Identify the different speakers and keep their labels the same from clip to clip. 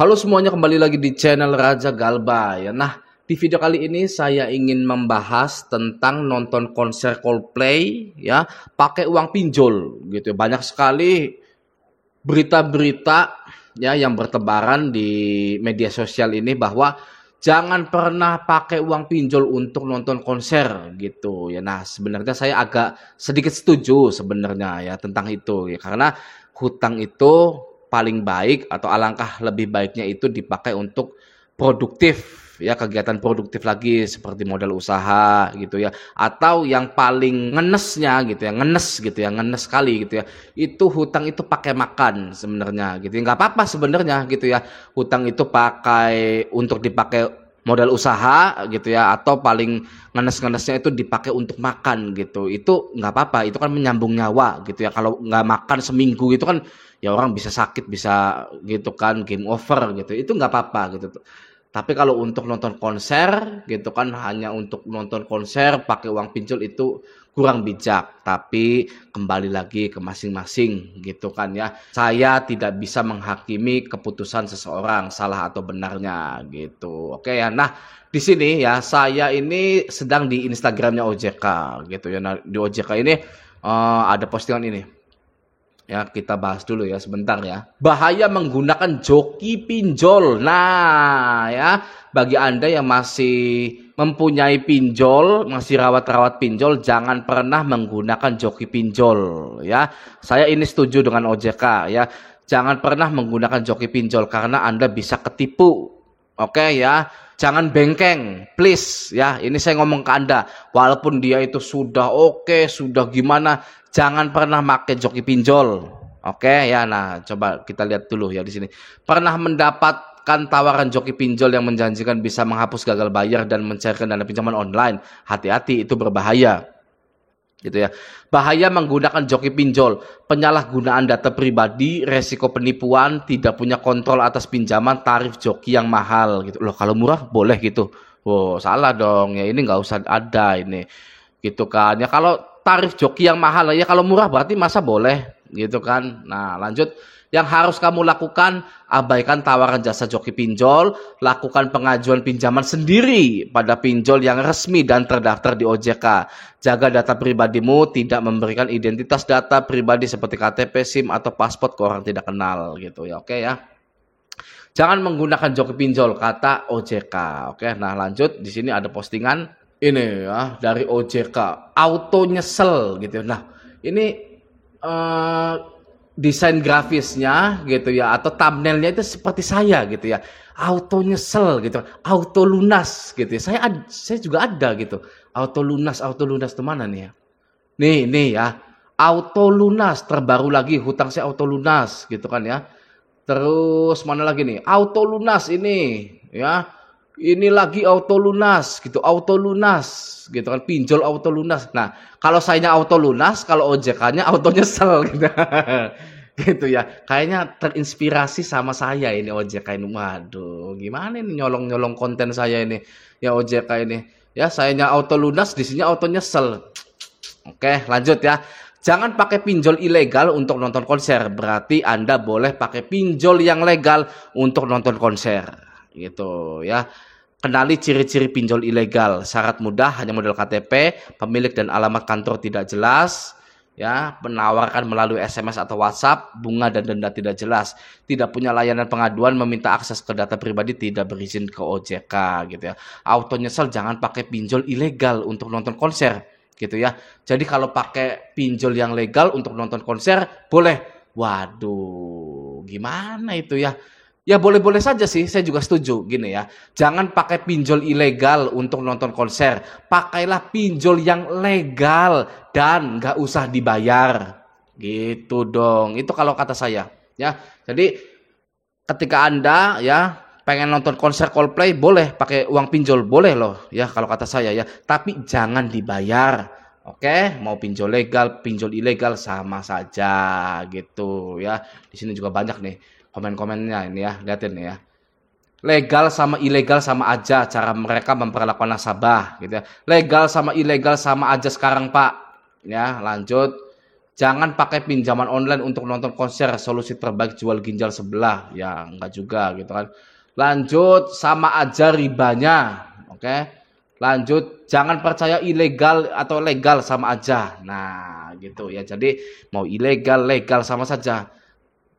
Speaker 1: Halo semuanya, kembali lagi di channel Raja Galba ya. Nah, di video kali ini saya ingin membahas tentang nonton konser Coldplay ya, pakai uang pinjol gitu. Banyak sekali berita-berita ya yang bertebaran di media sosial ini bahwa jangan pernah pakai uang pinjol untuk nonton konser gitu ya. Nah, sebenarnya saya agak sedikit setuju sebenarnya ya tentang itu ya, karena hutang itu paling baik atau alangkah lebih baiknya itu dipakai untuk produktif ya, kegiatan produktif lagi seperti modal usaha gitu ya, atau yang paling ngenesnya gitu ya, ngenes sekali gitu ya, itu hutang itu pakai makan sebenarnya gitu ya. Nggak apa-apa sebenarnya gitu ya, hutang itu pakai untuk dipakai modal usaha gitu ya, atau paling ngenes-ngenesnya itu dipakai untuk makan gitu, itu nggak apa-apa, itu kan menyambung nyawa gitu ya. Kalau nggak makan seminggu itu kan ya orang bisa sakit, bisa gitu kan, game over gitu, itu nggak apa-apa gitu. Tapi kalau untuk nonton konser gitu kan, hanya untuk nonton konser pakai uang pinjol itu kurang bijak. Tapi kembali lagi ke masing-masing gitu kan ya. Saya tidak bisa menghakimi keputusan seseorang salah atau benarnya gitu. Oke ya. Nah, di sini ya saya ini sedang di Instagramnya OJK gitu ya. Nah, di OJK ini ada postingan ini. Ya, kita bahas dulu ya sebentar ya. Bahaya menggunakan joki pinjol. Nah, ya, bagi Anda yang masih mempunyai pinjol, masih rawat-rawat pinjol, jangan pernah menggunakan joki pinjol ya. Saya ini setuju dengan OJK ya. Jangan pernah menggunakan joki pinjol karena Anda bisa ketipu. Oke ya. Jangan bengkeng, please ya. Ini saya ngomong ke Anda, walaupun dia itu sudah oke, sudah gimana, jangan pernah pakai joki pinjol. Oke ya, nah coba kita lihat dulu ya di sini. Pernah mendapatkan tawaran joki pinjol yang menjanjikan bisa menghapus gagal bayar dan mencairkan dana pinjaman online. Hati-hati, itu berbahaya. Gitu ya. Bahaya menggunakan joki pinjol, penyalahgunaan data pribadi, resiko penipuan, tidak punya kontrol atas pinjaman, tarif joki yang mahal gitu. Loh, kalau murah boleh gitu. Oh, salah dong. Ya ini nggak usah ada ini. Gitu kan. Ya kalau tarif joki yang mahal ya, kalau murah berarti masa boleh gitu kan. Nah, lanjut. Yang harus kamu lakukan, abaikan tawaran jasa joki pinjol, lakukan pengajuan pinjaman sendiri pada pinjol yang resmi dan terdaftar di OJK. Jaga data pribadimu, tidak memberikan identitas data pribadi seperti KTP, SIM, atau paspor ke orang tidak kenal gitu ya. Oke ya. Jangan menggunakan joki pinjol, kata OJK. Oke, nah lanjut. Di sini ada postingan ini ya dari OJK. Auto nyesel gitu. Nah, ini desain grafisnya gitu ya, atau thumbnailnya itu seperti saya gitu ya, auto nyesel gitu, auto lunas gitu ya. Saya juga ada gitu, auto lunas itu mana nih ya, nih ya, auto lunas terbaru lagi, hutang saya auto lunas gitu kan ya. Terus mana lagi nih, auto lunas ini ya, ini lagi auto lunas gitu kan, pinjol auto lunas. Nah, kalau sayanya auto lunas, kalau OJK-nya auto nyesel gitu. Gitu ya. Kayaknya terinspirasi sama saya ini OJK ini. Waduh, gimana ini nyolong-nyolong konten saya ini. Ya OJK ini. Ya, sayanya auto lunas, di sini auto nyesel. Oke, lanjut ya. Jangan pakai pinjol ilegal untuk nonton konser. Berarti Anda boleh pakai pinjol yang legal untuk nonton konser. Gitu ya. Kenali ciri-ciri pinjol ilegal. Syarat mudah, hanya modal KTP, pemilik dan alamat kantor tidak jelas, ya, menawarkan melalui SMS atau WhatsApp, bunga dan denda tidak jelas, tidak punya layanan pengaduan, meminta akses ke data pribadi, tidak berizin ke OJK gitu ya. Auto nyesel, jangan pakai pinjol ilegal untuk nonton konser gitu ya. Jadi kalau pakai pinjol yang legal untuk nonton konser boleh. Waduh, gimana itu ya? Ya boleh-boleh saja sih, saya juga setuju gini ya. Jangan pakai pinjol ilegal untuk nonton konser. Pakailah pinjol yang legal dan nggak usah dibayar. Gitu dong. Itu kalau kata saya. Ya, jadi ketika Anda ya pengen nonton konser Coldplay, boleh pakai uang pinjol, boleh loh ya kalau kata saya ya. Tapi jangan dibayar. Oke, mau pinjol legal, pinjol ilegal sama saja gitu ya. Di sini juga banyak nih komen-komennya ini ya, liatin ya. Legal sama ilegal sama aja cara mereka memperlakukan nasabah gitu ya. Legal sama ilegal sama aja sekarang Pak. Ya, lanjut. Jangan pakai pinjaman online untuk nonton konser, solusi terbaik jual ginjal sebelah. Ya, enggak juga gitu kan. Lanjut, sama aja ribanya. Oke. Lanjut, jangan percaya ilegal atau legal sama aja. Nah, gitu ya. Jadi mau ilegal, legal sama saja.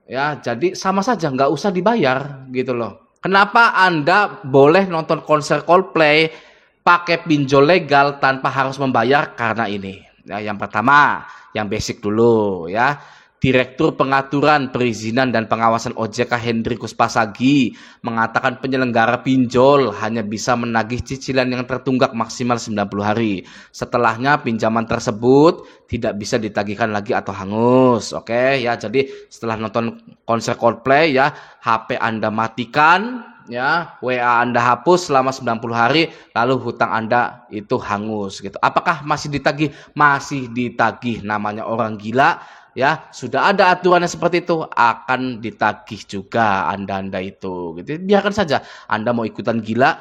Speaker 1: Ya, jadi sama saja, nggak usah dibayar gitu loh. Kenapa Anda boleh nonton konser Coldplay pakai pinjol legal tanpa harus membayar? Karena ini. Ya, yang pertama, yang basic dulu ya. Direktur Pengaturan, Perizinan dan Pengawasan OJK Hendrikus Pasagi mengatakan penyelenggara pinjol hanya bisa menagih cicilan yang tertunggak maksimal 90 hari. Setelahnya pinjaman tersebut tidak bisa ditagihkan lagi atau hangus. Oke ya, jadi setelah nonton konser Coldplay ya, HP Anda matikan, ya, WA Anda hapus selama 90 hari, lalu hutang Anda itu hangus gitu. Apakah masih ditagih? Masih ditagih, namanya orang gila. Ya, sudah ada aturannya seperti itu, akan ditagih juga Anda itu gitu. Biarkan saja Anda mau ikutan gila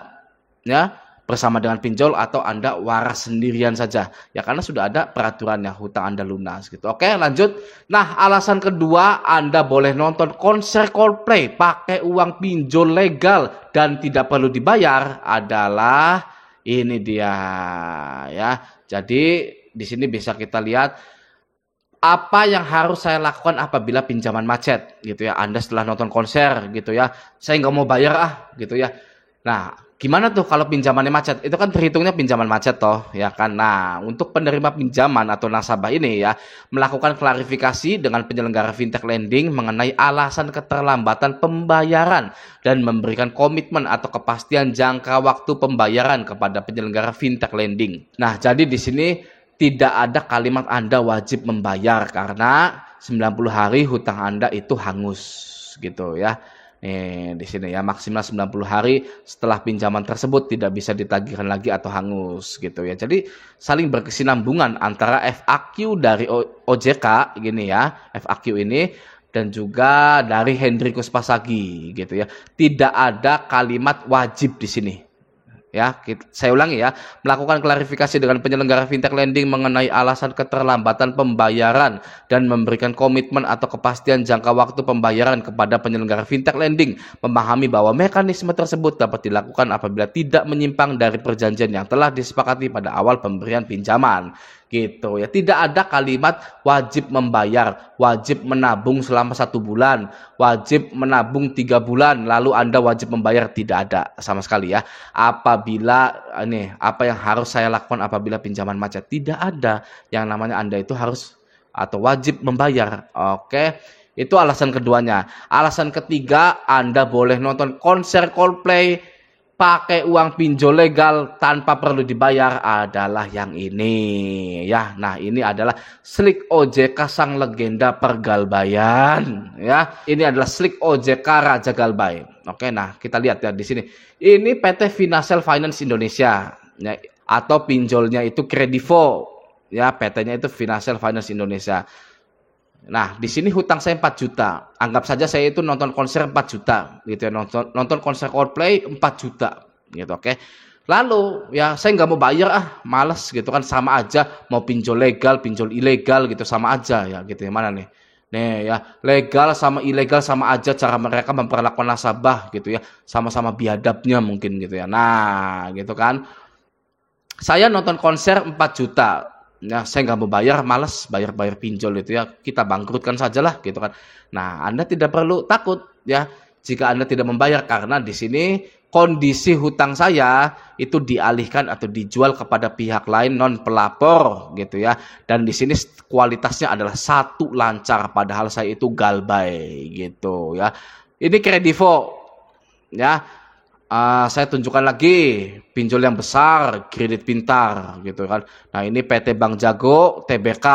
Speaker 1: ya bersama dengan pinjol atau Anda waras sendirian saja. Ya karena sudah ada peraturannya, hutang Anda lunas gitu. Oke, lanjut. Nah, alasan kedua Anda boleh nonton konser Coldplay pakai uang pinjol legal dan tidak perlu dibayar adalah ini dia ya. Jadi di sini bisa kita lihat apa yang harus saya lakukan apabila pinjaman macet gitu ya. Anda setelah nonton konser gitu ya, saya nggak mau bayar gitu ya. Nah, gimana tuh kalau pinjamannya macet? Itu kan terhitungnya pinjaman macet toh, ya kan? Nah, untuk penerima pinjaman atau nasabah ini ya, melakukan klarifikasi dengan penyelenggara fintech lending mengenai alasan keterlambatan pembayaran dan memberikan komitmen atau kepastian jangka waktu pembayaran kepada penyelenggara fintech lending. Nah, jadi di sini tidak ada kalimat Anda wajib membayar karena 90 hari hutang Anda itu hangus gitu ya. Nih, di sini ya maksimal 90 hari setelah pinjaman tersebut tidak bisa ditagihkan lagi atau hangus gitu ya. Jadi saling berkesinambungan antara FAQ dari OJK gini ya, FAQ ini dan juga dari Hendrikus Pasagi gitu ya. Tidak ada kalimat wajib di sini. Ya, saya ulangi ya, melakukan klarifikasi dengan penyelenggara fintech lending mengenai alasan keterlambatan pembayaran dan memberikan komitmen atau kepastian jangka waktu pembayaran kepada penyelenggara fintech lending, memahami bahwa mekanisme tersebut dapat dilakukan apabila tidak menyimpang dari perjanjian yang telah disepakati pada awal pemberian pinjaman. Gitu ya, tidak ada kalimat wajib membayar, wajib menabung selama 1 bulan, wajib menabung 3 bulan, lalu Anda wajib membayar, tidak ada sama sekali ya. Apabila ini apa yang harus saya lakukan apabila pinjaman macet, tidak ada yang namanya Anda itu harus atau wajib membayar. Oke, itu alasan keduanya. Alasan ketiga, Anda boleh nonton konser Coldplay pakai uang pinjol legal tanpa perlu dibayar adalah yang ini ya. Nah, ini adalah Slick OJK sang legenda pergalbayan ya. Ini adalah Slick OJK Raja Galbay. Oke, nah kita lihat ya di sini. Ini PT Financial Finance Indonesia ya, atau pinjolnya itu Kredivo ya, PT-nya itu Financial Finance Indonesia. Nah, di sini hutang saya 4 juta. Anggap saja saya itu nonton konser 4 juta gitu ya. Nonton konser Coldplay 4 juta gitu, oke. Lalu ya saya nggak mau bayar males gitu kan, sama aja mau pinjol legal, pinjol ilegal gitu sama aja ya gitu ya. Mana nih? Nih ya, legal sama ilegal sama aja cara mereka memperlakukan nasabah gitu ya. Sama-sama biadabnya mungkin gitu ya. Nah, gitu kan. Saya nonton konser 4 juta. Ya, saya nggak mau bayar, males bayar pinjol itu ya. Kita bangkrutkan sajalah gitu kan. Nah, Anda tidak perlu takut ya jika Anda tidak membayar karena di sini kondisi hutang saya itu dialihkan atau dijual kepada pihak lain non pelapor gitu ya. Dan di sini kualitasnya adalah satu lancar padahal saya itu galbay gitu ya. Ini Kredivo ya. Saya tunjukkan lagi pinjol yang besar, kredit pintar gitu kan. Nah, ini PT Bank Jago, TBK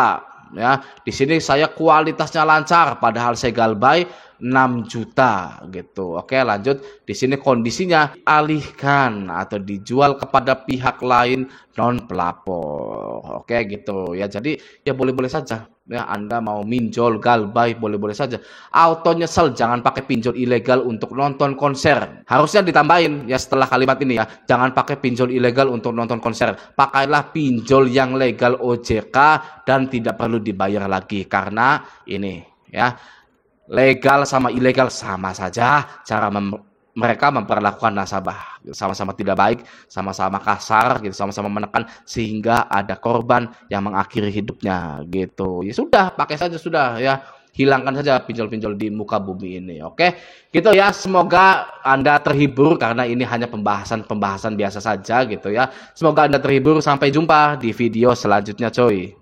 Speaker 1: ya. Di sini saya kualitasnya lancar padahal saya galbay 6 juta gitu. Oke, lanjut. Di sini kondisinya alihkan atau dijual kepada pihak lain non pelapor. Oke, gitu ya. Jadi ya boleh-boleh saja ya Anda mau minjol, galbay, boleh-boleh saja. Auto nyesel, jangan pakai pinjol ilegal untuk nonton konser. Harusnya ditambahin ya setelah kalimat ini ya, jangan pakai pinjol ilegal untuk nonton konser. Pakailah pinjol yang legal OJK dan tidak perlu dibayar lagi. Karena ini ya, legal sama ilegal sama saja cara mereka memperlakukan nasabah, sama-sama tidak baik, sama-sama kasar, gitu, sama-sama menekan sehingga ada korban yang mengakhiri hidupnya, gitu. Ya sudah, pakai saja sudah ya, hilangkan saja pinjol-pinjol di muka bumi ini, oke? Gitu ya, semoga Anda terhibur karena ini hanya pembahasan biasa saja, gitu ya. Semoga Anda terhibur. Sampai jumpa di video selanjutnya, coy.